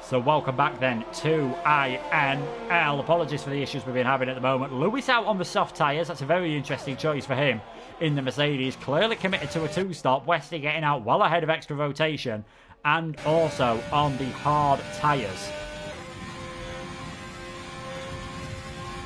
So welcome back then to INL. Apologies for the issues we've been having at the moment. Lewis out on the soft tyres. That's a very interesting choice for him in the Mercedes. Clearly committed to a two-stop. Westy getting out well ahead of extra rotation. And also on the hard tyres.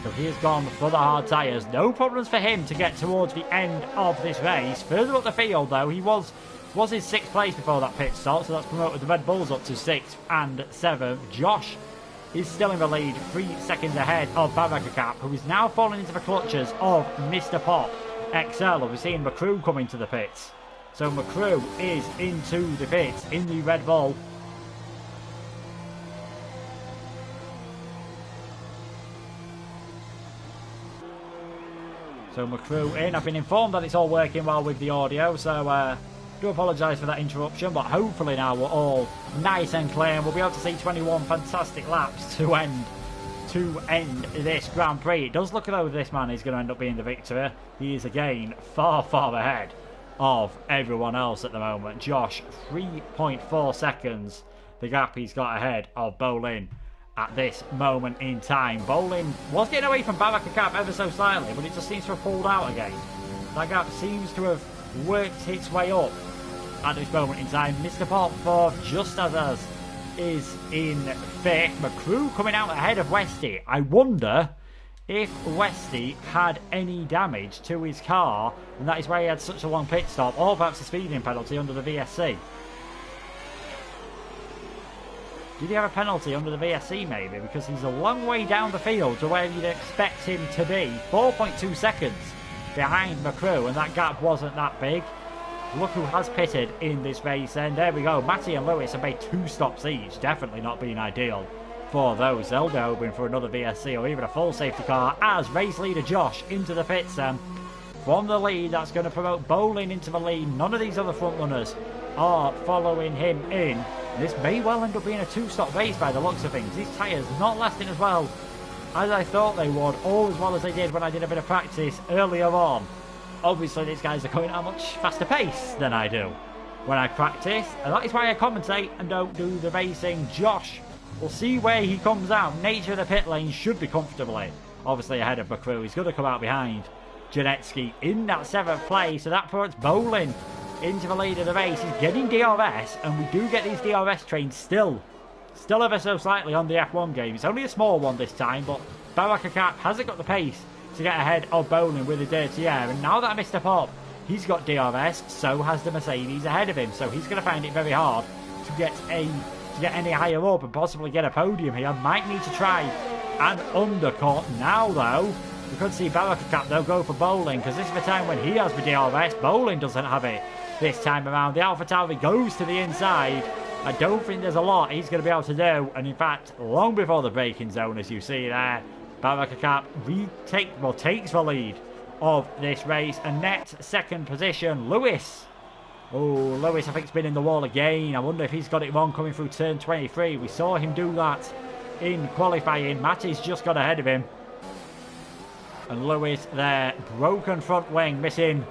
So he has gone for the hard tyres. No problems for him to get towards the end of this race. Further up the field though, he was in 6th place before that pit stop, so that's promoted the Red Bulls up to 6th and 7th. Josh is still in the lead, 3 seconds ahead of Barakakap, who is now falling into the clutches of Mr. Pop XL. We're seeing McCrew coming to the pits. So McCrew is into the pits in the Red Bull. So McCrew in. I've been informed that it's all working well with the audio, so do apologise for that interruption, but hopefully now we're all nice and clear and we'll be able to see 21 fantastic laps to end this Grand Prix. It does look as though this man is going to end up being the victor. He is again far ahead of everyone else at the moment. Josh, 3.4 seconds the gap he's got ahead of Bolin at this moment in time. Bolin was getting away from Barakakap ever so slightly, but it just seems to have pulled out again. That gap seems to have worked its way up at this moment in time. Mr. Pop for Just As Us is in 5th. McCrew coming out ahead of Westy. I wonder if Westy had any damage to his car, and that is why he had such a long pit stop, or perhaps a speeding penalty under the VSC. Did he have a penalty under the VSC maybe? Because he's a long way down the field to where you'd expect him to be. 4.2 seconds behind McCrew, and that gap wasn't that big. Look who has pitted in this race, and there we go. Matty and Lewis have made 2 stops each. Definitely not being ideal for those. They'll be hoping for another VSC or even a full safety car as race leader Josh into the pits from the lead. That's going to promote Bolin into the lead. None of these other front runners are following him in. This may well end up being a 2-stop race by the looks of things. These tyres not lasting as well as I thought they would, or as well as they did when I did a bit of practice earlier on. Obviously these guys are going at a much faster pace than I do when I practice, and that is why I commentate and don't do the racing. Josh, we'll see where he comes out. Nature of the pit lane should be comfortably, obviously ahead of McCrew. He's going to come out behind Janetsky in that 7th place, so that puts Bolin into the lead of the race. He's getting DRS, and we do get these DRS trains still ever so slightly on the F1 game. It's only a small one this time, but Barakakap hasn't got the pace to get ahead of Bolin with the dirty air. And now that Mr. Pop, he's got DRS, so has the Mercedes ahead of him. So he's going to find it very hard to get any higher up and possibly get a podium here. Might need to try an undercut. Now though, we could see Barakakap though go for Bolin, because this is the time when he has the DRS. Bolin doesn't have it this time around. The AlphaTauri goes to the inside. I don't think there's a lot he's going to be able to do, and in fact long before the braking zone, as you see there, Barakakap takes the lead of this race. And net 2nd position, Lewis. Oh, Lewis I think has been in the wall again. I wonder if he's got it wrong coming through turn 23. We saw him do that in qualifying. Matty's just got ahead of him, and Lewis there, broken front wing, missing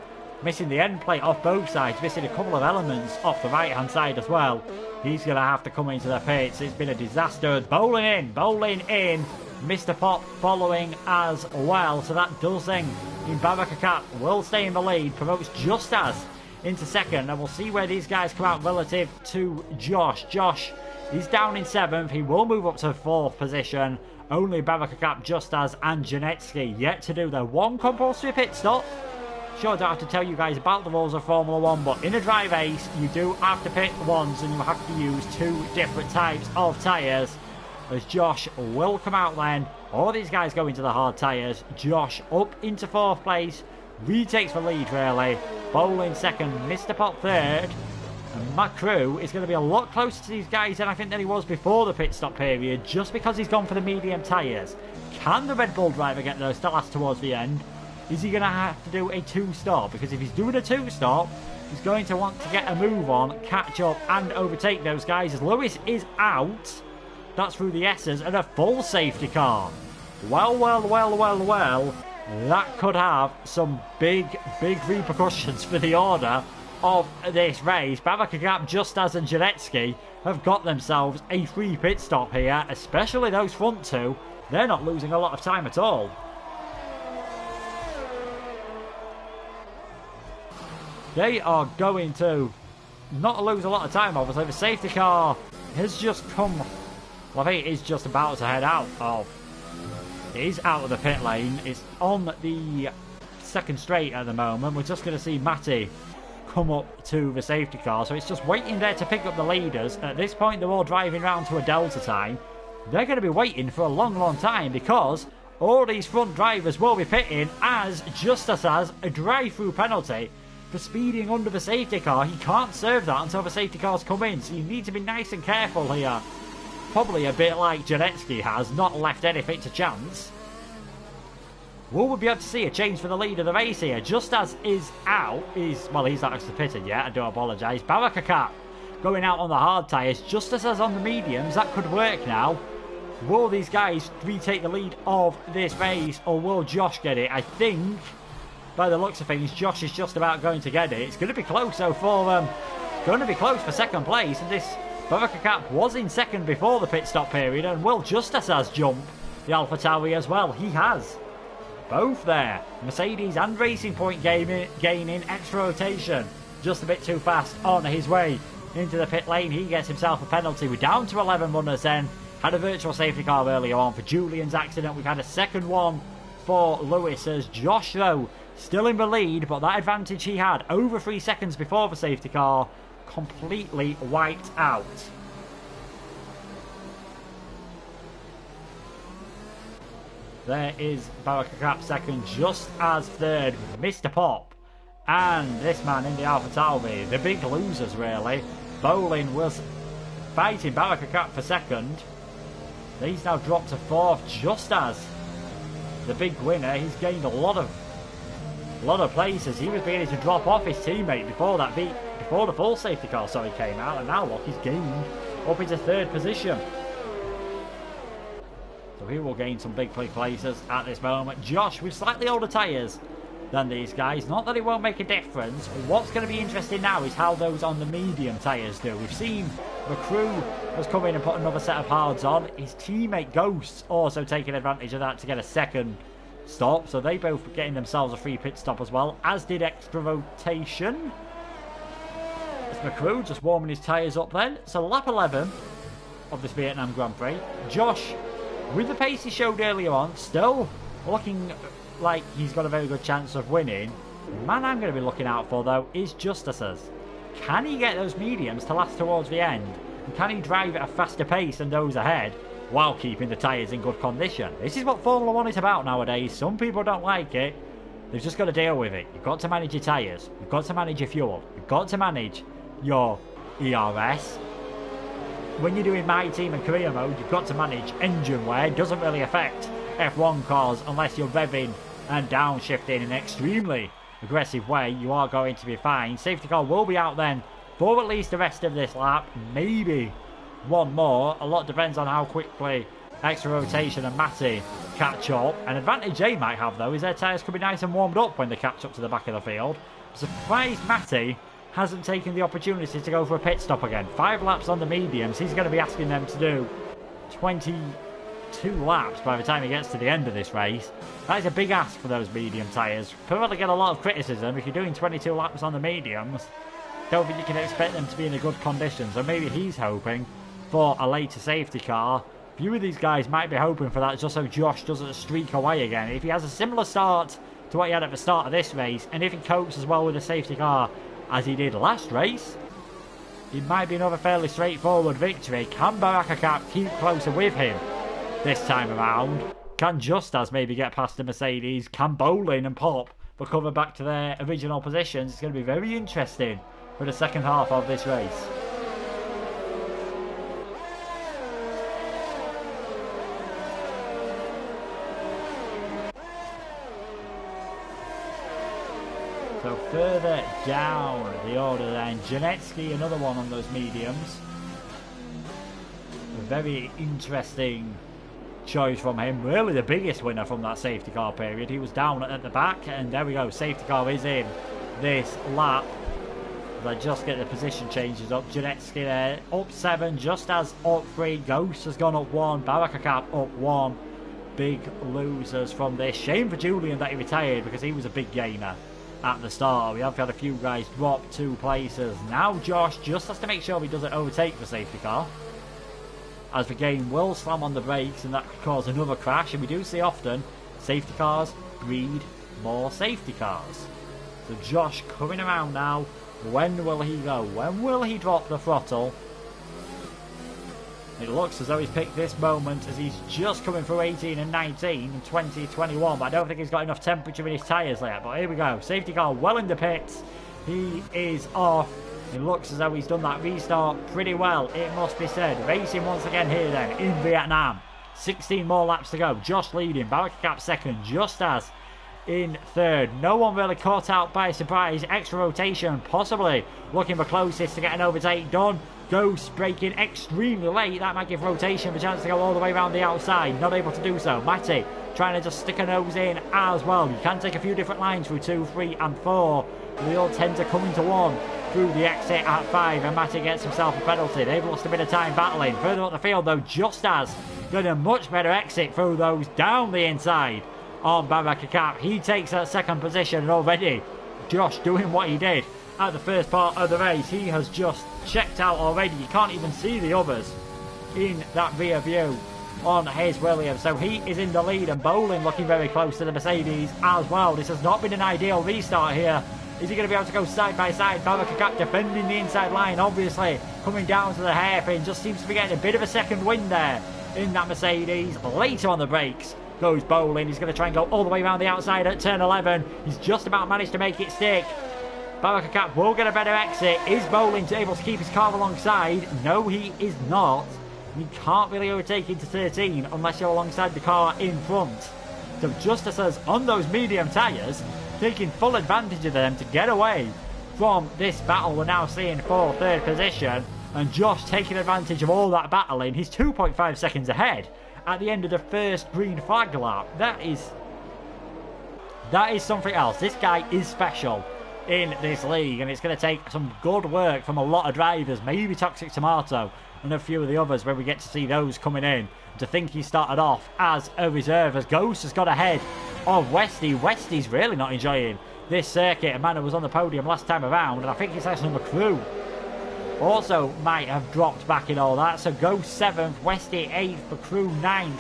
the end plate off both sides, missing a couple of elements off the right hand side as well. He's going to have to come into the pits. It's been a disaster. Bolin in. Mr. Pop following as well. So that does thing in Barakakap will stay in the lead. Promotes Just As into 2nd. And we'll see where these guys come out relative to Josh. Josh, he's down in 7th. He will move up to 4th position. Only Barakakap, Just As and Janetsky yet to do their one compulsory pit stop. Sure, I don't have to tell you guys about the rules of Formula 1, but in a dry race, you do have to pit once and you have to use 2 different types of tyres. As Josh will come out then. All these guys go into the hard tyres. Josh up into 4th place. Retakes the lead really. Bolin 2nd, Mr. Pop 3rd. And McCrew is going to be a lot closer to these guys than I think than he was before the pit stop period, just because he's gone for the medium tyres. Can the Red Bull driver get those to last towards the end? Is he going to have to do a 2-stop? Because if he's doing a 2-stop, he's going to want to get a move on, catch up and overtake those guys. As Lewis is out, that's through the S's and a full safety car. Well, that could have some big repercussions for the order of this race. Babakagap, Justas and Janetsky have got themselves a free pit stop here, especially those front two. They're not losing a lot of time at all. They are going to not lose a lot of time, obviously. The safety car has just come. Well, I think it is just about to head out of. It is out of the pit lane. It's on the second straight at the moment. We're just going to see Matty come up to the safety car. So it's just waiting there to pick up the leaders. At this point, they're all driving around to a delta time. They're going to be waiting for a long time because all these front drivers will be pitting as Justus has a drive-through penalty for speeding under the safety car. He can't serve that until the safety cars come in, so you need to be nice and careful here. Probably a bit like Janetsky has, not left anything to chance. Will we be able to see a change for the lead of the race here? Justas is out. Well, he's not actually pitted yet, I do apologise. Barakakap going out on the hard tyres. Justas is on the mediums. That could work now. Will these guys retake the lead of this race, or will Josh get it? I think, by the looks of things, Josh is just about going to get it. It's going to be close, though, for going to be close for second place. And this Barakakap was in second before the pit stop period, and will Justus has jumped the AlphaTauri as well? He has. Both there. Mercedes and Racing Point gaining extra rotation. Just a bit too fast on his way into the pit lane. He gets himself a penalty. We're down to 11 runners then. Had a virtual safety car earlier on for Julian's accident. We've had a second one for Lewis, as Josh, though, still in the lead, but that advantage he had over 3 seconds before the safety car completely wiped out. There is Barakakap second, just as third, Mr. Pop. And this man in the AlphaTauri, the big losers really. Bolin was fighting Barakakap for second. He's now dropped to fourth, just as the big winner. He's gained a lot of places. He was beginning to drop off his teammate before the full safety car came out, and now look, he's gained up into third position. So he will gain some big places at this moment. Josh with slightly older tyres than these guys. Not that it won't make a difference. What's going to be interesting now is how those on the medium tyres do. We've seen the crew has come in and put another set of hards on. His teammate Ghosts also taking advantage of that to get a second stop. So they both getting themselves a free pit stop as well, as did extra rotation. It's the crew just warming his tyres up then. So lap 11 of this Vietnam Grand Prix. Josh, with the pace he showed earlier on, still looking like he's got a very good chance of winning. The man I'm going to be looking out for, though, is Justus's. Can he get those mediums to last towards the end? And can he drive at a faster pace than those ahead while keeping the tyres in good condition? This is what Formula 1 is about nowadays. Some people don't like it. They've just got to deal with it. You've got to manage your tyres. You've got to manage your fuel. You've got to manage your ERS. When you're doing My Team and career mode, you've got to manage engine wear. It doesn't really affect F1 cars unless you're revving and downshifting in an extremely aggressive way. You are going to be fine. Safety car will be out then for at least the rest of this lap, maybe one more. A lot depends on how quickly extra rotation and Matty catch up. An advantage they might have, though, is their tyres could be nice and warmed up when they catch up to the back of the field. I'm surprised Matty hasn't taken the opportunity to go for a pit stop again. 5 laps on the mediums. He's going to be asking them to do 22 laps by the time he gets to the end of this race. That is a big ask for those medium tyres. Probably get a lot of criticism if you're doing 22 laps on the mediums. Don't think you can expect them to be in a good condition. So maybe he's hoping for a later safety car. A few of these guys might be hoping for that just so Josh doesn't streak away again. If he has a similar start to what he had at the start of this race, and if he copes as well with a safety car as he did last race, it might be another fairly straightforward victory. Can Barakakap keep closer with him this time around? Can Justas maybe get past the Mercedes? Can Bolin and Pop recover back to their original positions? It's going to be very interesting for the second half of this race. So further down the order then, Janetsky, another one on those mediums. A very interesting choice from him. Really the biggest winner from that safety car period. He was down at the back, and there we go. Safety car is in this lap. As I just get the position changes up. Janetsky there, up 7, just as up 3. Ghost has gone up 1. Barakakap up 1. Big losers from this. Shame for Julian that he retired because he was a big gainer at the start. We have had a few guys drop 2 places. Now Josh just has to make sure he doesn't overtake the safety car, as the game will slam on the brakes and that could cause another crash. And we do see often safety cars breed more safety cars. So Josh coming around now. When will he go? When will he drop the throttle? It looks as though he's picked this moment as he's just coming through 18 and 19 and 20, 21. But I don't think he's got enough temperature in his tyres yet. But here we go. Safety car well in the pits. He is off. It looks as though he's done that restart pretty well, it must be said. Racing once again here then in Vietnam. 16 more laps to go. Josh leading. Barakakap second. Just as in third. No one really caught out by surprise. Extra rotation possibly looking for closest to get an overtake done. Ghost braking extremely late. That might give rotation a chance to go all the way around the outside. Not able to do so. Matty trying to just stick a nose in as well. You can take a few different lines through 2, 3 and 4. They all tend to come into 1 through the exit at 5, and Matty gets himself a penalty. They've lost a bit of time battling. Further up the field though, Just as got a much better exit through those down the inside on Barakakap. He takes that second position, and already Josh doing what he did at the first part of the race. He has just checked out already. You can't even see the others in that rear view on his Williams. So he is in the lead, and Bolin looking very close to the Mercedes as well. This has not been an ideal restart here. Is he going to be able to go side by side? Barakakap defending the inside line, obviously coming down to the hairpin. Just seems to be getting a bit of a second wind there in that Mercedes. Later on the brakes goes Bolin. He's going to try and go all the way around the outside at turn 11. He's just about managed to make it stick. Barakakap will get a better exit. Is Bolin able to keep his car alongside? No, he is not. You can't really overtake into 13 unless you're alongside the car in front. So Justice is on those medium tyres, taking full advantage of them to get away from this battle we're now seeing for third position. And Josh taking advantage of all that battling. He's 2.5 seconds ahead at the end of the first green flag lap. That is something else. This guy is special in this league, and it's going to take some good work from a lot of drivers, maybe Toxic Tomato and a few of the others, where we get to see those coming in. To think he started off as a reserve, as Ghost has got ahead of Westy. Westy's really not enjoying this circuit. A man who was on the podium last time around, and I think his number crew also might have dropped back in all that. So Ghost 7th, Westy 8th, for crew 9th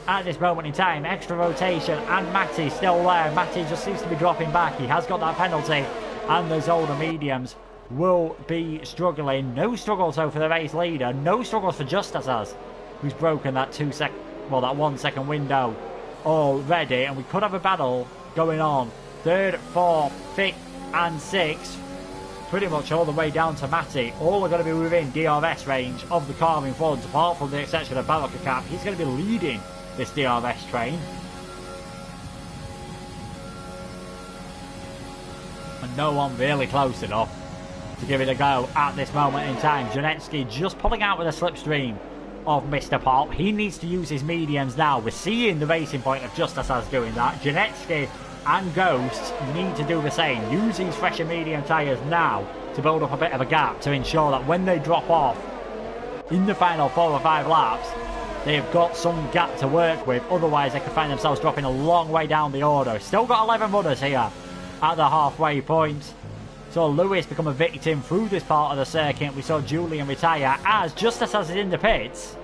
at this moment in time. Extra rotation, and Matty still there. Matty just seems to be dropping back. He has got that penalty, and those older mediums will be struggling. No struggles though for the race leader. No struggles for Justice, who's broken that 1 second window already. And we could have a battle going on. 3rd, 4th, 5th and 6th. Pretty much all the way down to Matty. All are going to be within DRS range of the car in front, apart from the exception of Barakakap. He's going to be leading this DRS train. And no one really close enough to give it a go at this moment in time. Janetsky just pulling out with a slipstream of Mr. Pop. He needs to use his mediums now. We're seeing the racing point of Justice as doing that. Janetsky and Ghost need to do the same. Use these fresher medium tyres now to build up a bit of a gap to ensure that when they drop off in the final 4 or 5 laps, they've got some gap to work with. Otherwise, they could find themselves dropping a long way down the order. Still got 11 runners here at the halfway point. So Lewis become a victim through this part of the circuit. We saw Julian retire as Justice is in the pits.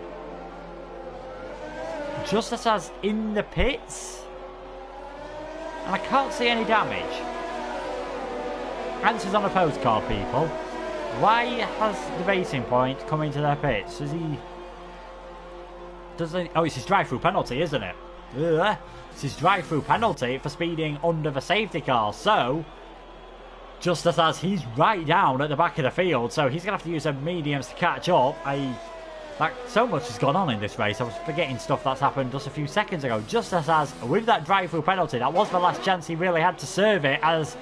Justice is in the pits. And I can't see any damage. Answers on a postcard, people. Why has the Racing Point come into their pits? Oh, it's his drive-through penalty, isn't it? Ugh. It's his drive-through penalty for speeding under the safety car. So Justice as he's right down at the back of the field, so he's going to have to use some mediums to catch up. So much has gone on in this race. I was forgetting stuff that's happened just a few seconds ago. Justice as with that drive-through penalty, that was the last chance he really had to serve it, as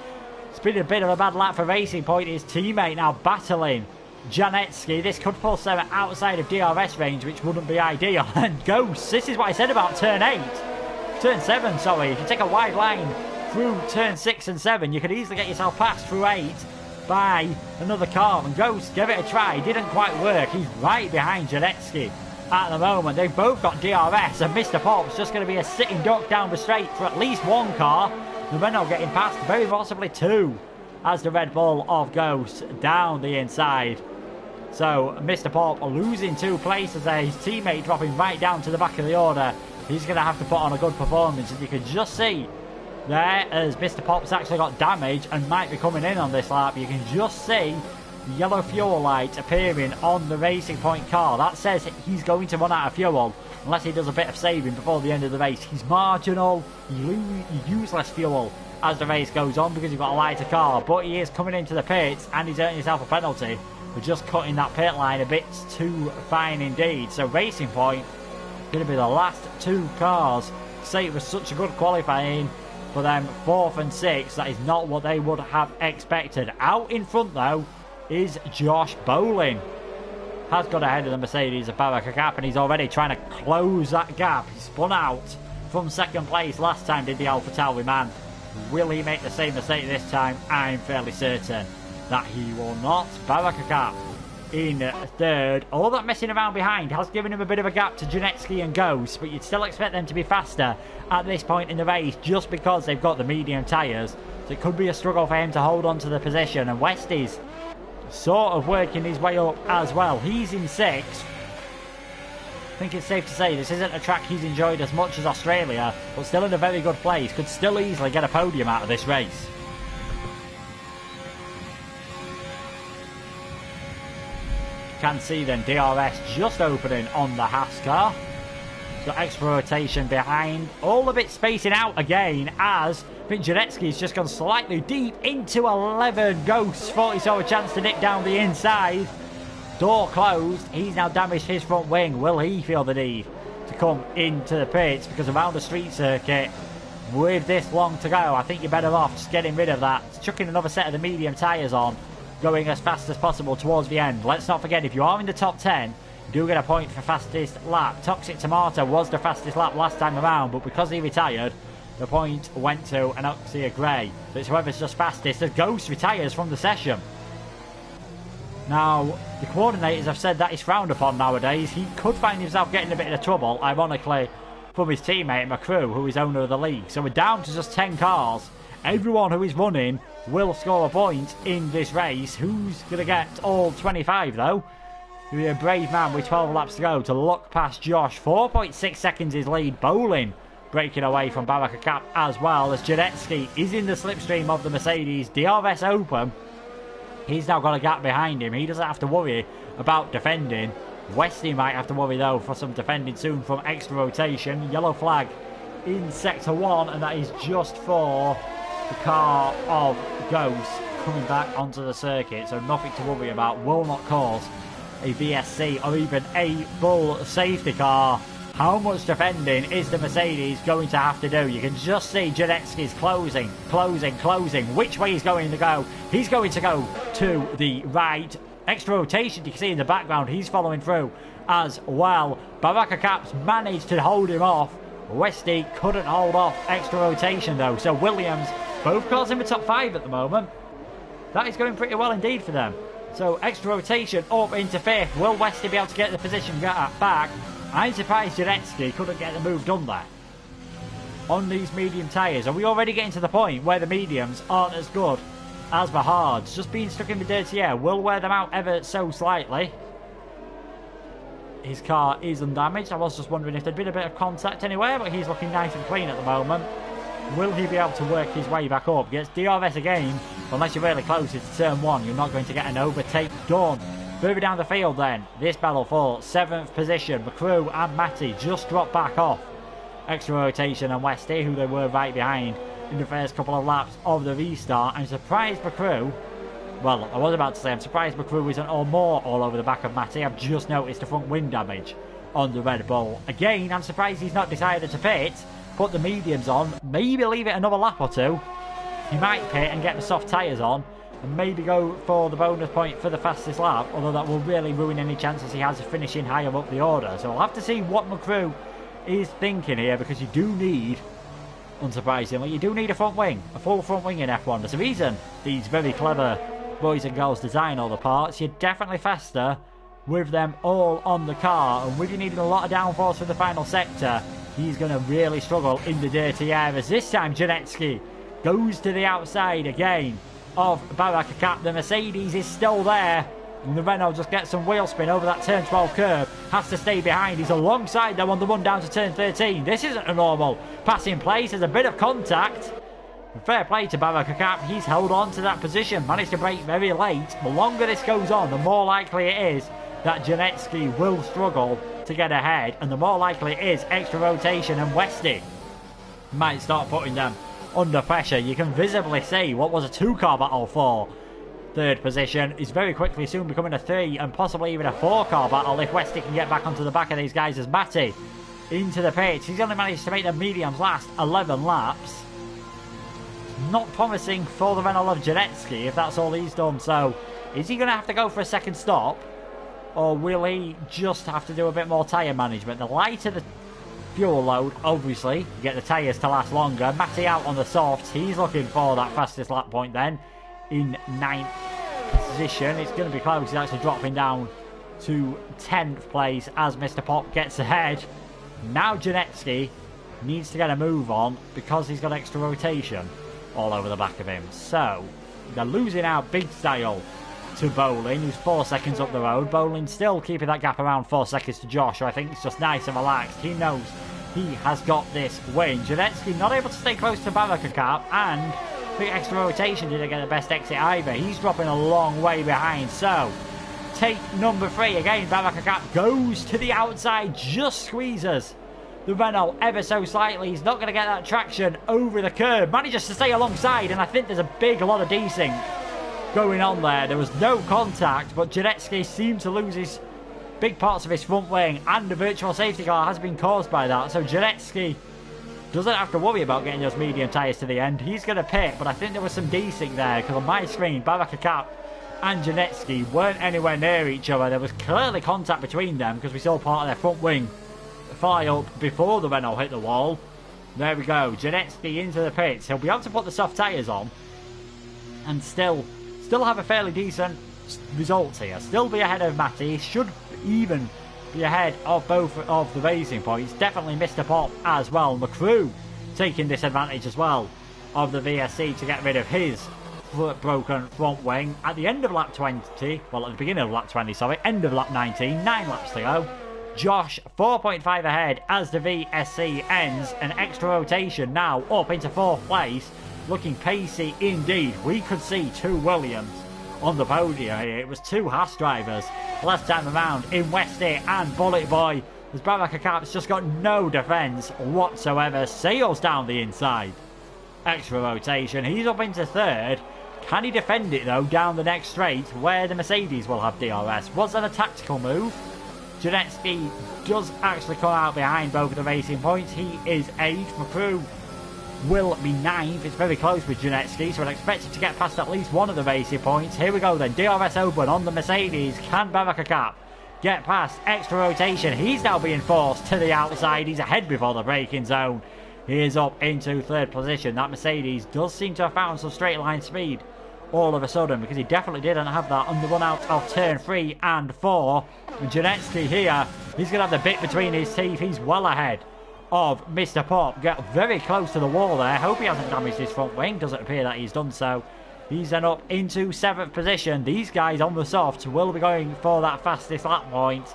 it's been a bit of a bad lap for Racing Point. His teammate now battling Janetsky. This could force them outside of DRS range, which wouldn't be ideal. And Ghost, this is what I said about turn 7, sorry. If you take a wide line through turn 6 and 7, you could easily get yourself past through 8 by another car, and Ghost gave it a try. It didn't quite work. He's right behind Janetsky at the moment. They've both got DRS, and Mr. Pop's just going to be a sitting duck down the straight for at least one car. The Renault getting past, very possibly two, as the Red Bull of Ghost down the inside. So Mr. Pop losing 2 places there, his teammate dropping right down to the back of the order. He's going to have to put on a good performance, and you can just see there as Mr. Pop's actually got damage and might be coming in on this lap. You can just see the yellow fuel light appearing on the Racing Point car. That says he's going to run out of fuel unless he does a bit of saving before the end of the race. He's marginal, you use less fuel as the race goes on because you've got a lighter car, but he is coming into the pits and he's earning himself a penalty for just cutting that pit line a bit too fine indeed. So Racing Point going to be the last 2 cars. Say it was such a good qualifying for them, 4th and 6th. That is not what they would have expected. Out in front though is Josh Bolin. Has got ahead of the Mercedes of Baraka Gap, and he's already trying to close that gap. He spun out from 2nd place last time, did the Alpha Tauri man. Will he make the same mistake this time? I'm fairly certain that he will not. Baraka Gap in 3rd. All that messing around behind has given him a bit of a gap to Janetsky and Ghost, but you'd still expect them to be faster at this point in the race just because they've got the medium tyres. So it could be a struggle for him to hold on to the position, and Westy's sort of working his way up as well. He's in 6th. I think it's safe to say this isn't a track he's enjoyed as much as Australia, but still in a very good place. Could still easily get a podium out of this race. Can see then DRS just opening on the Haas car. Got extra rotation behind, all a bit spacing out again as I think Janetsky's just gone slightly deep into 11. Ghosts thought he saw a chance to nip down the inside. Door closed. He's now damaged his front wing. Will he feel the need to come into the pits? Because around the street circuit, with this long to go, I think you're better off just getting rid of that. Chucking another set of the medium tyres on, going as fast as possible towards the end. Let's not forget, if you are in the top 10, you do get a point for fastest lap. Toxic Tomato was the fastest lap last time around, but because he retired, the point went to Anoxia Gray. So it's whoever's just fastest. The Ghost retires from the session. Now, the coordinators have said that is frowned upon nowadays. He could find himself getting a bit of trouble, ironically, from his teammate McCrew, who is owner of the league. So we're down to just 10 cars. Everyone who is running will score a point in this race. Who's going to get all 25 though? He'll be a brave man with 12 laps to go to look past Josh. 4.6 seconds his lead. Bolin breaking away from Baraka Cap as well, as Janetsky is in the slipstream of the Mercedes. DRS open. He's now got a gap behind him. He doesn't have to worry about defending. Westy might have to worry though for some defending soon from extra rotation. Yellow flag in sector 1, and that is just for the car of Ghost coming back onto the circuit. So nothing to worry about. Will not cause a VSC or even a Bull safety car. How much defending is the Mercedes going to have to do? You can just see Janetsky's closing. Which way he's going to go? He's going to go to the right. Extra rotation, you can see in the background, he's following through as well. Baraka Caps managed to hold him off. Westy couldn't hold off extra rotation though. So Williams, both cars in the top 5 at the moment. That is going pretty well indeed for them. So extra rotation up into 5th. Will Westy be able to get the position back? I'm surprised Janetsky couldn't get the move done there. On these medium tyres, are we already getting to the point where the mediums aren't as good as the hards? Just being stuck in the dirty air will wear them out ever so slightly. His car is undamaged. I was just wondering if there'd been a bit of contact anywhere, but he's looking nice and clean at the moment. Will he be able to work his way back up? Gets DRS again. Unless you're really close to turn 1, you're not going to get an overtake done. Further down the field then, this battle for 7th position. McCrew and Matty just dropped back off extra rotation, and Westy, who they were right behind in the first couple of laps of the restart. I'm surprised McCrew, well, I was about to say I'm surprised McCrew isn't more all over the back of Matty. I've just noticed the front wing damage on the Red Bull. Again, I'm surprised he's not decided to pit, put the mediums on, maybe leave it another lap or two. He might pit and get the soft tyres on, and maybe go for the bonus point for the fastest lap, although that will really ruin any chances he has of finishing higher up the order. So we'll have to see what McCrew is thinking here, because you do need, unsurprisingly, you do need a front wing, a full front wing in F1. There's a reason these very clever boys and girls design all the parts, you're definitely faster with them all on the car. And with you needing a lot of downforce for the final sector, he's going to really struggle in the dirty areas. This time, Janetsky goes to the outside again of Barakakap. The Mercedes is still there. And the Renault just gets some wheel spin over that turn 12 curve. Has to stay behind. He's alongside them on the run down to turn 13. This isn't a normal passing place. There's a bit of contact. Fair play to Barakakap. He's held on to that position. Managed to brake very late. The longer this goes on, the more likely it is that Janetsky will struggle to get ahead. And the more likely it is extra rotation and Westy might start putting them under pressure. You can visibly see what was a 2-car battle for third position is very quickly soon becoming a 3 and possibly even a 4-car battle if Westy can get back onto the back of these guys as Matty into the pits. He's only managed to make the mediums last 11 laps. Not promising for the Renault of Janetsky if that's all he's done. So is he going to have to go for a second stop, or will he just have to do a bit more tyre management? The lighter the fuel load, obviously, you get the tyres to last longer. Matty out on the softs. He's looking for that fastest lap point then in 9th position. It's going to be close. He's actually dropping down to 10th place as Mr. Pop gets ahead. Now Janetsky needs to get a move on because he's got extra rotation all over the back of him. So they're losing out big style to Bolin, who's 4 seconds up the road. Bolin still keeping that gap around 4 seconds to Josh, who I think is just nice and relaxed. He knows he has got this win. Janetsky not able to stay close to Barakakap, and the extra rotation didn't get the best exit either. He's dropping a long way behind. So take number 3 again. Barakakap goes to the outside, just squeezes the Renault ever so slightly. He's not going to get that traction over the curb. Manages to stay alongside, and I think there's a lot of desync going on there. There was no contact, but Janetsky seemed to lose his big parts of his front wing, and the virtual safety car has been caused by that. So Janetsky doesn't have to worry about getting those medium tyres to the end. He's going to pit, but I think there was some desync there, because on my screen, Barakakap and Janetsky weren't anywhere near each other. There was clearly contact between them, because we saw part of their front wing fly up before the Renault hit the wall. There we go. Janetsky into the pits. He'll be able to put the soft tyres on and still have a fairly decent result here. Still be ahead of Matty. Should even be ahead of both of the racing points. Definitely Mr. Pop as well. McCrew taking disadvantage as well of the VSC to get rid of his broken front wing at the end of lap 20. Well, at the beginning of lap 20, sorry. End of lap 19. 9 laps to go. Josh 4.5 ahead as the VSC ends. An extra rotation now up into 4th place. Looking pacey indeed. We could see 2 Williams on the podium here. It was 2 Haas drivers last time around in Westy and Bullet Boy, as Barakakap's just got no defence whatsoever. Sails down the inside. Extra rotation. He's up into 3rd. Can he defend it though down the next straight where the Mercedes will have DRS? Was that a tactical move? Janetsky does actually come out behind both of the racing points. He is 8th. McCrew will be 9th. It's very close with Janetsky, so I'd expect him to get past at least one of the racing points. Here we go then. DRS open on the Mercedes. Can Barakakap get past? Extra rotation. He's now being forced to the outside. He's ahead before the braking zone. He is up into 3rd position. That Mercedes does seem to have found some straight line speed all of a sudden, because he definitely didn't have that on the run out of turn 3 and 4. And Janetsky here, he's going to have the bit between his teeth. He's well ahead of Mr. Pop. Get very close to the wall there. Hope he hasn't damaged his front wing. Doesn't appear that he's done so. He's then up into 7th position. These guys on the softs will be going for that fastest lap point.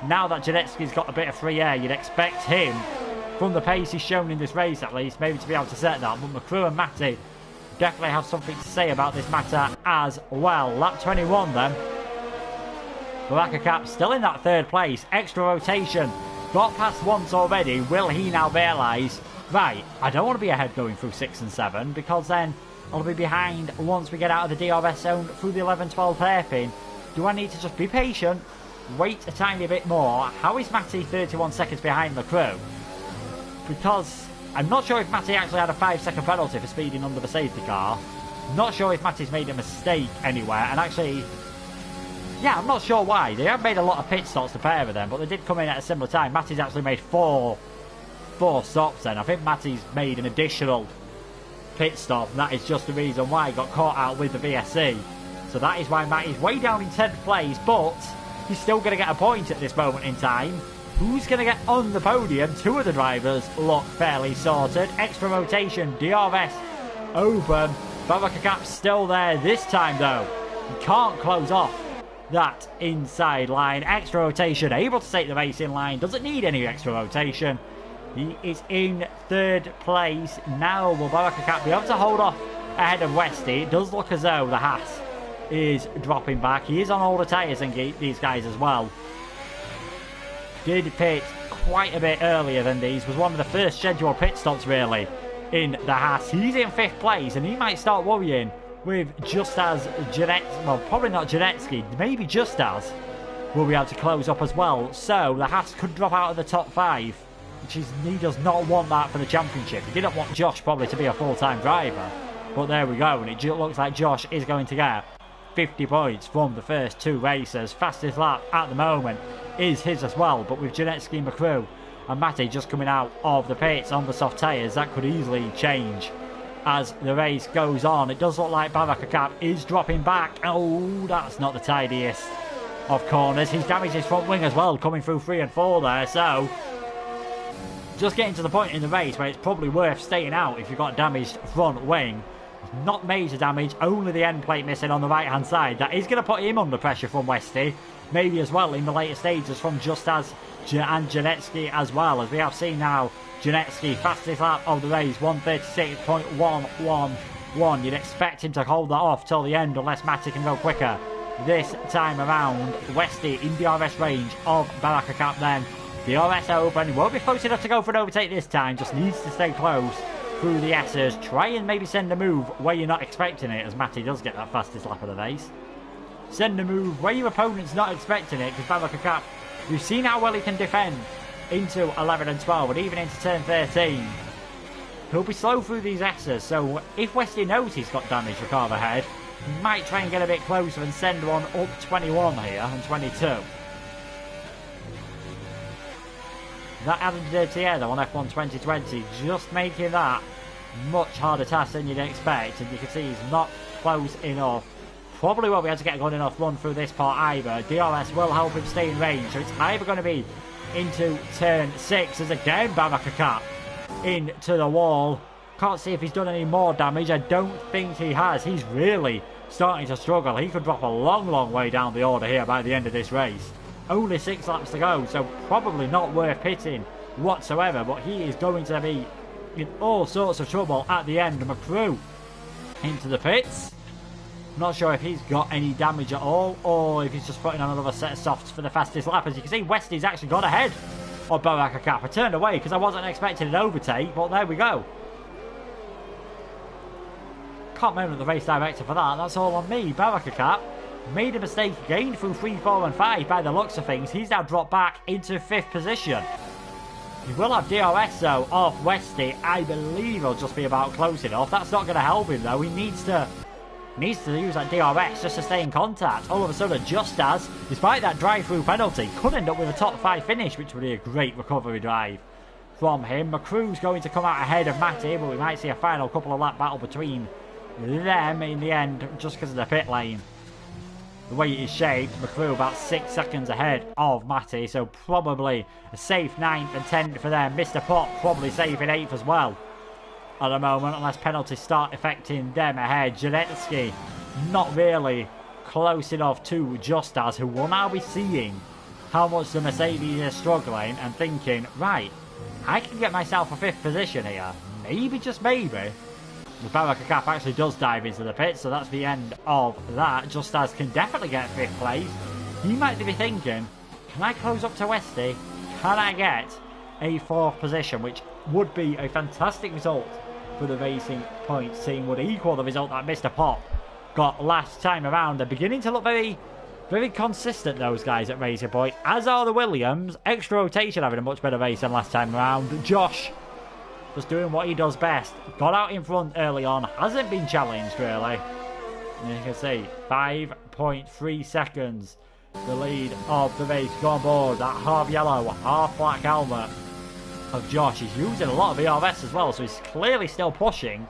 Now that Janetsky's got a bit of free air, you'd expect him, from the pace he's shown in this race at least, maybe to be able to set that. But McCrew and Matty definitely have something to say about this matter as well. Lap 21 then. Barakakap still in that 3rd place. Extra rotation. Got past once already. Will he now realise, right, I don't want to be ahead going through 6 and 7, because then I'll be behind once we get out of the DRS zone through the 11-12 hairpin. Do I need to just be patient, wait a tiny bit more? How is Matty 31 seconds behind McCrew? Because I'm not sure if Matty actually had a 5-second penalty for speeding under the safety car. Not sure if Matty's made a mistake anywhere, and actually, yeah, I'm not sure why. They have made a lot of pit stops to pair with them, but they did come in at a similar time. Matty's actually made four stops then. I think Matty's made an additional pit stop, and that is just the reason why he got caught out with the VSC. So that is why Matty's way down in 10th place, but he's still going to get a point at this moment in time. Who's going to get on the podium? Two of the drivers look fairly sorted. Extra rotation, DRS open. Baraka Cap's still there this time though. He can't close off that inside line. Extra rotation, able to take the race in line. Doesn't need any extra rotation. He is in 3rd place. Now will Baraka Cap be able to hold off ahead of Westy? It does look as though the Haas is dropping back. He is on older tyres than these guys as well. Did pit quite a bit earlier than these. Was one of the first scheduled pit stops really in the Haas. He's in 5th place and he might start worrying with just as Janetsky, well probably not Janetsky, maybe just as will be able to close up as well. So the Haas could drop out of the top 5, which is, he does not want that for the championship. He didn't want Josh probably to be a full-time driver, but there we go, and it looks like Josh is going to get 50 points from the first 2 races. Fastest lap at the moment is his as well, but with Janetsky, McCrew and Matty just coming out of the pits on the soft tyres, that could easily change as the race goes on. It does look like Baraka Cap is dropping back. Oh, that's not the tidiest of corners. He's damaged his front wing as well, coming through 3 and 4 there, so just getting to the point in the race where it's probably worth staying out if you've got damaged front wing. Not major damage, only the end plate missing on the right hand side. That is going to put him under pressure from Westy, maybe as well in the later stages from just as and Janetsky as well, as we have seen now. Janetsky, fastest lap of the race, 1:36.111. You'd expect him to hold that off till the end unless Matty can go quicker this time around. Westy in DRS range of Baraka Cap then. DRS open, he won't be close enough to go for an overtake this time, just needs to stay close through the S's. Try and maybe send a move where you're not expecting it, as Matty does get that fastest lap of the race. Send a move where your opponent's not expecting it, because Baraka Cap, we've seen how well he can defend into 11 and 12 and even into turn 13. He'll be slow through these S's, so if Westy knows he's got damage for carve ahead, he might try and get a bit closer and send one up 21 here and 22. That added dirty air though on F1 2020, just making that much harder task than you'd expect, and you can see he's not close enough. Probably won't be able to get a good enough run through this part either. DRS will help him stay in range, so it's either going to be into turn 6 as again Baraka Cap into the wall. Can't see if he's done any more damage. I don't think he has. He's really starting to struggle. He could drop a long way down the order here by the end of this race. Only 6 laps to go, so probably not worth pitting whatsoever, but he is going to be in all sorts of trouble at the end. McCrew into the pits. Not sure if he's got any damage at all, or if he's just putting on another set of softs for the fastest lap. As you can see, Westy's actually got ahead of Baraka Cap. I turned away because I wasn't expecting an overtake, but there we go. Can't remember the race director for that. That's all on me. Baraka Cap made a mistake again through 3, 4 and 5 by the looks of things. He's now dropped back into 5th position. He will have DRS though off Westy. I believe he'll just be about close enough. That's not going to help him though. He needs to use that DRS just to stay in contact. All of a sudden, just as, despite that drive-through penalty, could end up with a top 5 finish, which would be a great recovery drive from him. McCrew's going to come out ahead of Matty, but we might see a final couple of lap battle between them in the end, just because of the pit lane. The way it is shaped, McCrew about 6 seconds ahead of Matty, so probably a safe 9th and 10th for them. Mr. Pop probably safe in 8th as well at the moment, unless penalties start affecting them ahead. Janetsky not really close enough to just as, who will now be seeing how much the Mercedes is struggling and thinking, right, I can get myself a 5th position here. Maybe, just maybe. The Baraka Cap actually does dive into the pit, so that's the end of that. Just as can definitely get 5th place. He might be thinking, can I close up to Westy? Can I get a 4th position, which would be a fantastic result for the Racing Points team, would equal the result that Mr. Pop got last time around. They're beginning to look very consistent, those guys at Racing Point, as are the Williams. Extra rotation having a much better race than last time around. Josh just doing what he does best. Got out in front early on, hasn't been challenged really. And you can see 5.3 seconds the lead of the race. Go on board that half yellow, half black helmet of Josh. He's using a lot of ERS as well, so he's clearly still pushing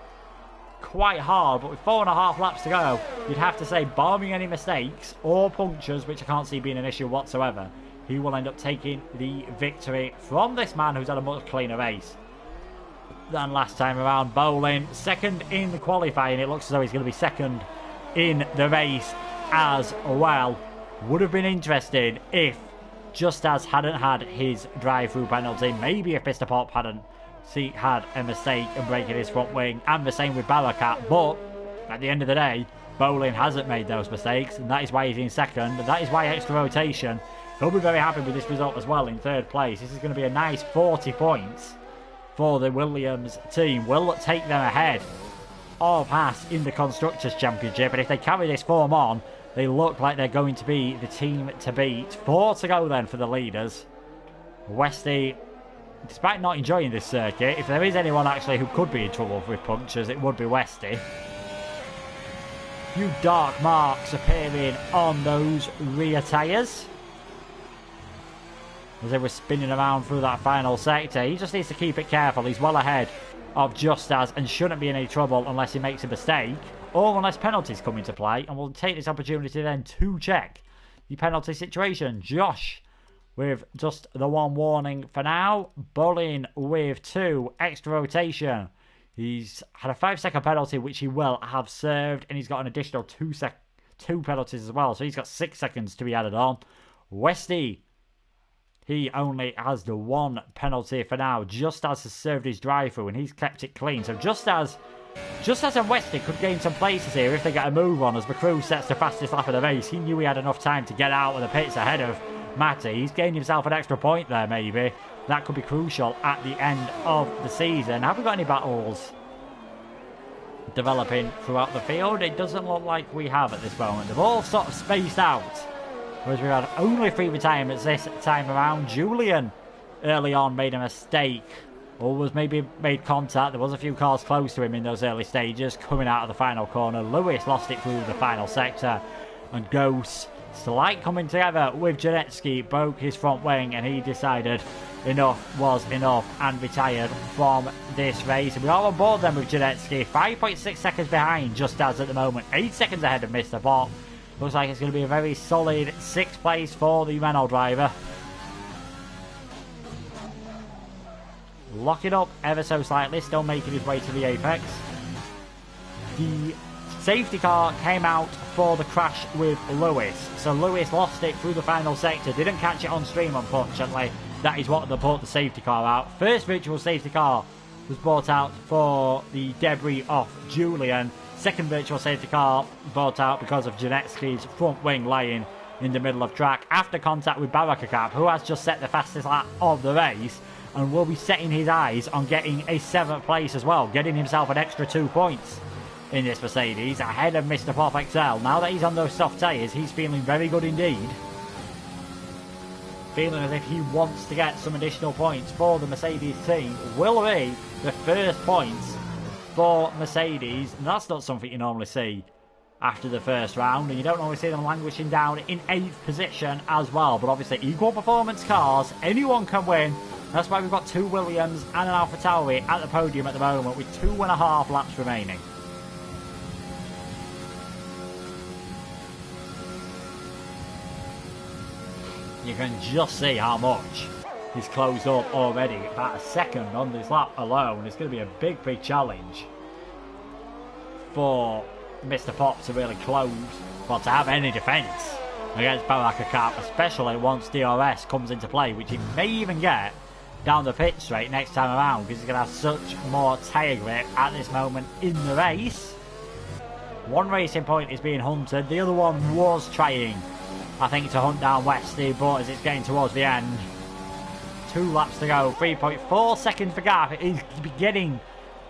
quite hard, but with 4.5 laps to go, you'd have to say, barring any mistakes or punctures, which I can't see being an issue whatsoever, he will end up taking the victory from this man who's had a much cleaner race than last time around. Bowling, second in the qualifying. It looks as though he's going to be second in the race as well. Would have been interested if Just As hadn't had his drive-through penalty. Maybe if Mr. Pop hadn't had a mistake in breaking his front wing, and the same with Barakat. But at the end of the day, Bowling hasn't made those mistakes, and that is why he's in second, and that is why extra rotation. He'll be very happy with this result as well in third place. This is going to be a nice 40 points for the Williams team. Will take them ahead of Haas in the Constructors' Championship, and if they carry this form on, they look like they're going to be the team to beat. 4 to go then for the leaders. Westy, despite not enjoying this circuit, if there is anyone actually who could be in trouble with punctures, it would be Westy. Few dark marks appearing on those rear tyres as they were spinning around through that final sector. He just needs to keep it careful. He's well ahead of Just As and shouldn't be in any trouble unless he makes a mistake or unless penalties come into play. And we'll take this opportunity then to check the penalty situation. Josh with just the 1 warning for now. Bowling with 2 extra rotation. He's had a 5-second penalty which he will have served, and he's got an additional 2 penalties as well, so he's got 6 seconds to be added on. Westy, he only has the 1 penalty for now. Just As has served his drive-through and he's kept it clean. So Just As and Westy could gain some places here if they get a move on as the crew sets the fastest lap of the race. He knew he had enough time to get out of the pits ahead of Matty. He's gained himself an extra point there maybe. That could be crucial at the end of the season. Have we got any battles developing throughout the field? It doesn't look like we have at this moment. They've all sort of spaced out, whereas we had only 3 retirements this time around. Julian early on made a mistake, or was maybe made contact. There was a few cars close to him in those early stages coming out of the final corner. Lewis lost it through the final sector, and Ghost, slight coming together with Janetsky, broke his front wing, and he decided enough was enough and retired from this race. And we are on board then with Janetsky, 5.6 seconds behind Just As at the moment, 8 seconds ahead of Mr. Pop. Looks like it's going to be a very solid 6th place for the Renault driver. Locking up ever so slightly, still making his way to the apex. The safety car came out for the crash with Lewis. So Lewis lost it through the final sector, didn't catch it on stream unfortunately. That is what they brought the safety car out. First virtual safety car was brought out for the debris off Julian. Second virtual safety car brought out because of Janetsky's front wing lying in the middle of track after contact with Barakat, who has just set the fastest lap of the race and will be setting his eyes on getting a 7th place as well, getting himself an extra 2 points in this Mercedes ahead of Mr. Pop XL. Now that he's on those soft tyres, he's feeling very good indeed. Feeling as if he wants to get some additional points for the Mercedes team. Will be the first points for Mercedes, and that's not something you normally see after the first round, and you don't normally see them languishing down in 8th position as well. But obviously equal performance cars, anyone can win. That's why we've got 2 Williams and an AlphaTauri at the podium at the moment with 2.5 laps remaining. You can just see how much he's closed up already. About a second on this lap alone. It's going to be a big challenge for Mr. Pop to really close, well, to have any defence against Barakat, especially once DRS comes into play, which he may even get down the pit straight next time around because he's going to have such more tyre grip at this moment in the race. 1 racing point is being hunted. The other one was trying, I think, to hunt down Westy, but as it's getting towards the end, 2 laps to go, 3.4 seconds for Garth. It is getting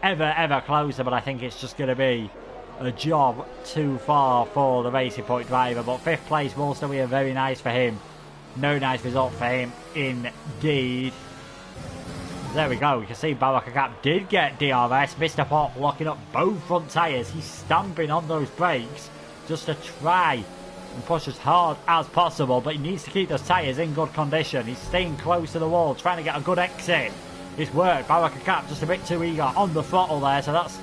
ever closer, but I think it's just going to be a job too far for the Racing Point driver. But 5th place will still be a very nice for him. No nice result for him indeed. There we go. You can see Barakat did get DRS. Mr. Pop locking up both front tyres. He's stamping on those brakes just to try and push as hard as possible, but he needs to keep those tyres in good condition. He's staying close to the wall, trying to get a good exit. It's worked. Barakat just a bit too eager on the throttle there, so that's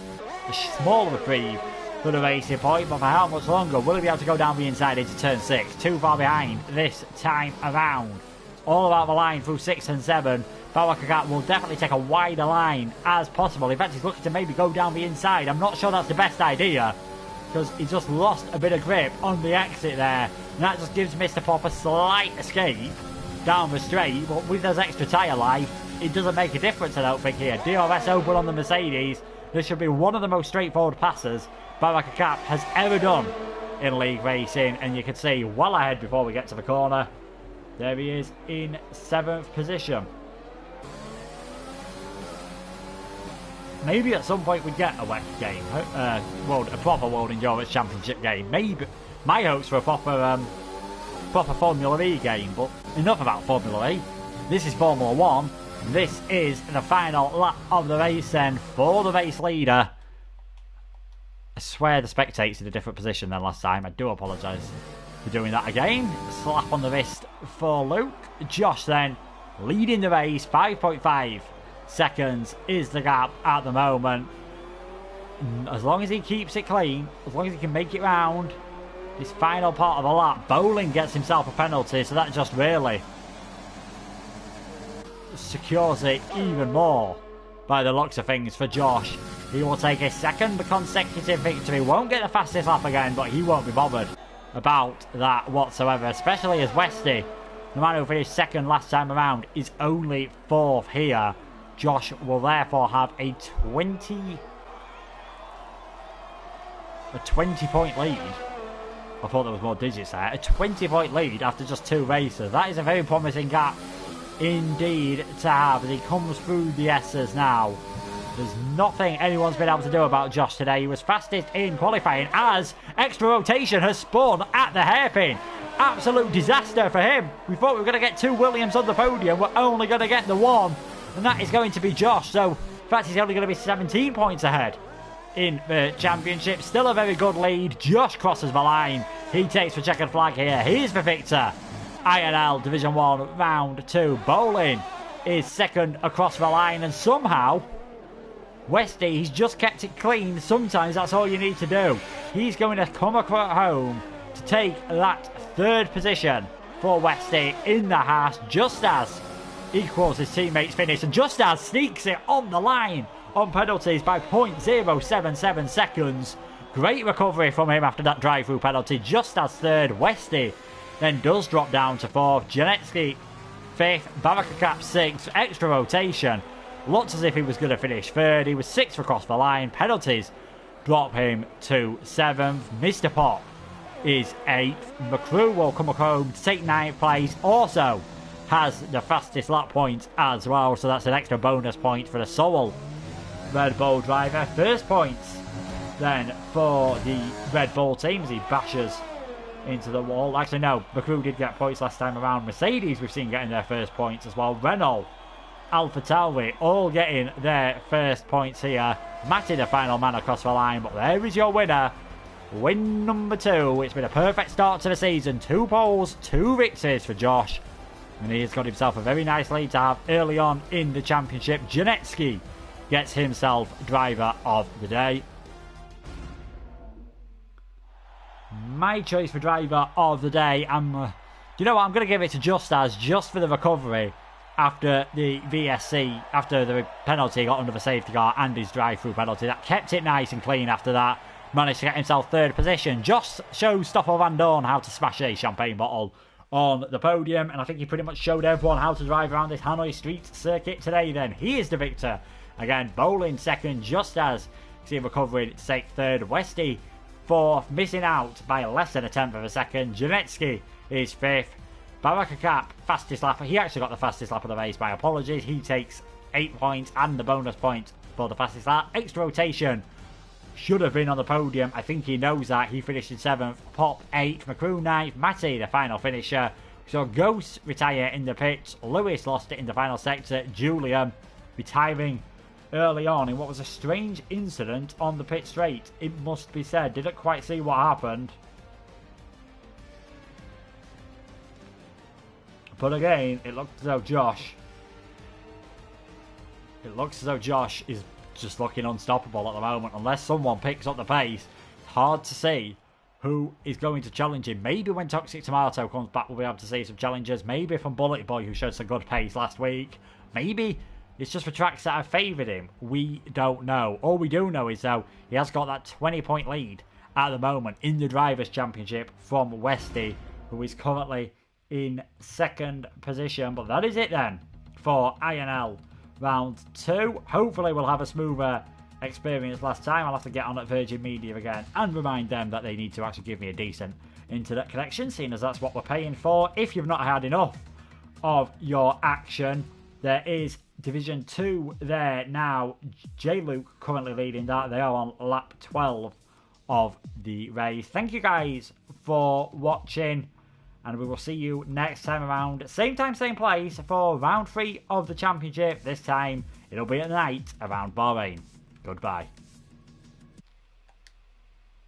a smaller reprieve for the Racing Point, but for how much longer? Will he be able to go down the inside into turn 6? Too far behind this time around. All about the line through 6 and 7. Barakak will definitely take a wider line as possible. In fact, he's looking to maybe go down the inside. I'm not sure that's the best idea, because he just lost a bit of grip on the exit there. And that just gives Mr. Pop a slight escape down the straight, but with his extra tyre life, it doesn't make a difference, I don't think, here. DRS open on the Mercedes. This should be one of the most straightforward passes Barakak has ever done in league racing, and you can see well ahead before we get to the corner. There he is in 7th position. Maybe at some point we'd get a WEC game, a proper World Endurance Championship game. Maybe my hopes for a proper Formula E game, but enough about Formula E. This is Formula 1. This is the final lap of the race then for the race leader. I swear the spectator's in a different position than last time. I do apologise for doing that again. Slap on the wrist for Luke. Josh then leading the race. 5.5 seconds is the gap at the moment. As long as he keeps it clean, as long as he can make it round this final part of the lap. Bowling gets himself a penalty, so that just really secures it even more by the looks of things for Josh. He will take his second consecutive victory. Won't get the fastest lap again, but he won't be bothered about that whatsoever, especially as Westy, the man who finished second last time around, is only 4th here. Josh will therefore have a 20-point lead. I thought there was more digits there. A 20-point lead after just 2 races. That is a very promising gap indeed to have as he comes through the S's now. There's nothing anyone's been able to do about Josh today. He was fastest in qualifying as extra rotation has spun at the hairpin. Absolute disaster for him. We thought we were going to get 2 Williams on the podium. We're only going to get the 1. And that is going to be Josh. So, in fact, he's only going to be 17 points ahead in the championship. Still a very good lead. Josh crosses the line. He takes the checkered flag here. He's the victor. INL Division 1 Round 2. Bowling is second across the line. And somehow, Westy, he's just kept it clean. Sometimes that's all you need to do. He's going to come across home to take that 3rd position for Westy in the Haas, just as equals his teammates finish, and just as sneaks it on the line on penalties by 0.077 seconds. Great recovery from him after that drive-through penalty, just as 3rd. Westy then does drop down to 4th. Janetsky 5th. Barakak 6th. Extra rotation. Looked as if he was going to finish 3rd. He was 6th across the line. Penalties drop him to 7th. Mr. Pop is 8th. McCrew will come home to take 9th place. Also has the fastest lap point as well, so that's an extra bonus point for the sole Red Bull driver. First points then for the Red Bull team as he bashes into the wall. Actually, no, McCrew did get points last time around. Mercedes we've seen getting their first points as well. Renault, Alpha Tauri all getting their first points here. Matty the final man across the line, but there is your winner. Win number 2. It's been a perfect start to the season. 2 poles, 2 victories for Josh. And he has got himself a very nice lead to have early on in the championship. Janetsky gets himself driver of the day. My choice for driver of the day, you know what, I'm going to give it to just for the recovery after the VSC, after the penalty got under the safety car and his drive-through penalty. That kept it nice and clean after that. Managed to get himself 3rd position. Josh shows Stoffel Van Dorn how to smash a champagne bottle on the podium, and I think he pretty much showed everyone how to drive around this Hanoi Street circuit today then. He is the victor. Again, Bowling 2nd, just as see him recovering to take 3rd. Westy 4th, missing out by less than a 10th of a second. Janetsky is 5th. Barakak, fastest lap. He actually got the fastest lap of the race, my apologies. He takes 8 points and the bonus point for the fastest lap. Extra rotation should have been on the podium. I think he knows that. He finished in 7th. Pop 8th. McCrew 9th. Matty the final finisher. So Ghost retire in the pits. Lewis lost it in the final sector. Julian retiring early on in what was a strange incident on the pit straight. It must be said. Didn't quite see what happened. But again, it looks as though Josh is just looking unstoppable at the moment. Unless someone picks up the pace, hard to see who is going to challenge him. Maybe when Toxic Tomato comes back, we'll be able to see some challengers. Maybe from Bullet Boy, who showed some good pace last week. Maybe it's just for tracks that have favoured him. We don't know. All we do know is, though, he has got that 20-point lead at the moment in the Drivers' Championship from Westy, who is currently in second position. But that is it then for INL round 2. Hopefully we'll have a smoother experience last time. I'll have to get on at Virgin Media again and remind them that they need to actually give me a decent internet connection, seeing as that's what we're paying for. If you've not had enough of your action, there is Division 2 there now. J-Luke currently leading that. They are on lap 12 of the race. Thank you guys for watching, and we will see you next time around. Same time, same place for round 3 of the championship. This time, it'll be at night around Bahrain. Goodbye.